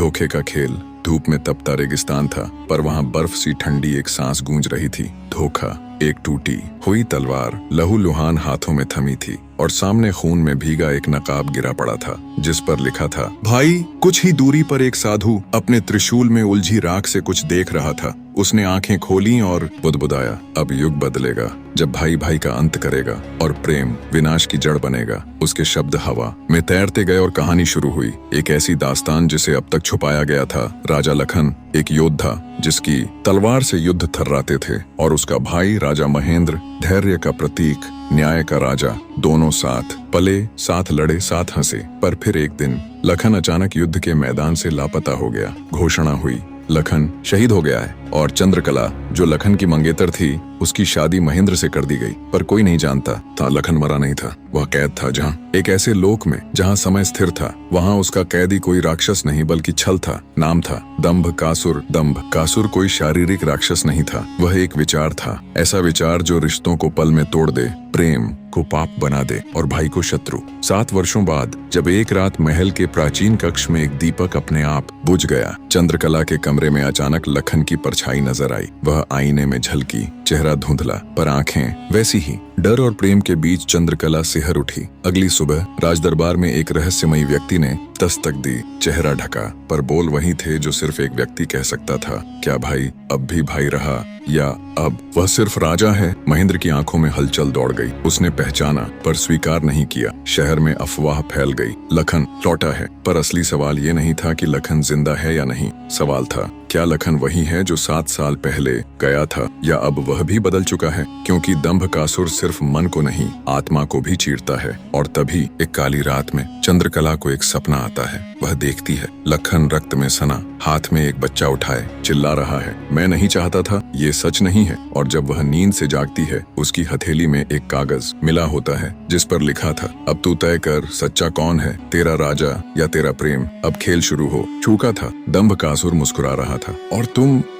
धोखे का खेल। धूप में तपता रेगिस्तान था, पर वहां बर्फ सी ठंडी एक सांस गूंज रही थी। धोखा, एक टूटी हुई तलवार लहूलुहान हाथों में थमी थी और सामने खून में भीगा एक नकाब गिरा पड़ा था, जिस पर लिखा था, भाई। कुछ ही दूरी पर एक साधु अपने त्रिशूल में उलझी राख से कुछ देख रहा था। उसने आंखें खोली और बुदबुदाया, अब युग बदलेगा, जब भाई भाई का अंत करेगा और प्रेम विनाश की जड़ बनेगा। उसके शब्द हवा में तैरते गए और कहानी शुरू हुई। एक ऐसी दास्तान जिसे अब तक छुपाया गया था। राजा लखन, एक योद्धा जिसकी तलवार से युद्ध थर्राते थे, और उसका भाई राजा महेंद्र, धैर्य का प्रतीक, न्याय का राजा। दोनों साथ पले, साथ लड़े, साथ हंसे। पर फिर एक दिन लखन अचानक युद्ध के मैदान से लापता हो गया। घोषणा हुई, लखन शहीद हो गया है। और चंद्रकला, जो लखन की मंगेतर थी, उसकी शादी महेंद्र से कर दी गई। पर कोई नहीं जानता था लखन मरा नहीं था, वह कैद था। जहाँ एक ऐसे लोक में जहाँ समय स्थिर था, वहाँ उसका कैदी कोई राक्षस नहीं बल्कि छल था। नाम था दंभ कासुर। दंभ कासुर कोई शारीरिक राक्षस नहीं था, वह एक विचार था। ऐसा विचार जो रिश्तों को पल में तोड़ दे, प्रेम को पाप बना दे और भाई को शत्रु। 7 वर्षों बाद जब एक रात महल के प्राचीन कक्ष में एक दीपक अपने आप बुझ गया, चंद्रकला के कमरे में अचानक लखन की परछाई नजर आई। वह आईने में झलकी, चेहरा धुंधला पर आंखें वैसी ही। डर और प्रेम के बीच चंद्रकला सिहर उठी। अगली सुबह राजदरबार में एक रहस्यमयी व्यक्ति ने दस्तक दी। चेहरा ढका, पर बोल वही थे जो सिर्फ एक व्यक्ति कह सकता था। क्या भाई अब भी भाई रहा, या अब वह सिर्फ राजा है? महेंद्र की आंखों में हलचल दौड़ गई। उसने पहचाना पर स्वीकार नहीं किया। शहर में अफवाह फैल गई, लखन लौटा है। पर असली सवाल ये नहीं था कि लखन जिंदा है या नहीं। सवाल था, क्या लखन वही है जो 7 साल पहले गया था, या अब वह भी बदल चुका है? क्योंकि दंभ कासुर सिर्फ मन को नहीं, आत्मा को भी चीरता है। और तभी एक काली रात में चंद्रकला को एक सपना आता है। वह देखती है लखन रक्त में सना, हाथ में एक बच्चा उठाए, चिल्ला रहा है, मैं नहीं चाहता था, ये सच नहीं है। और जब वह नींद से जागती है, उसकी हथेली में एक कागज मिला होता है, जिस पर लिखा था, अब तू तय कर, सच्चा कौन है, तेरा राजा या तेरा प्रेम? अब खेल शुरू हो। चूका था। दंभ कासुर मुस्कुरा रहा था। और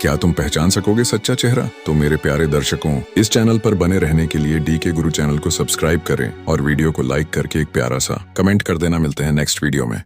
क्या तुम पहचान सकोगे सच्चा चेहरा? तो मेरे प्यारे दर्शकों, इस चैनल पर बने रहने के लिए DK गुरु चैनल को सब्सक्राइब करें और वीडियो को लाइक करके एक प्यारा सा कमेंट कर देना। मिलते हैं नेक्स्ट वीडियो में।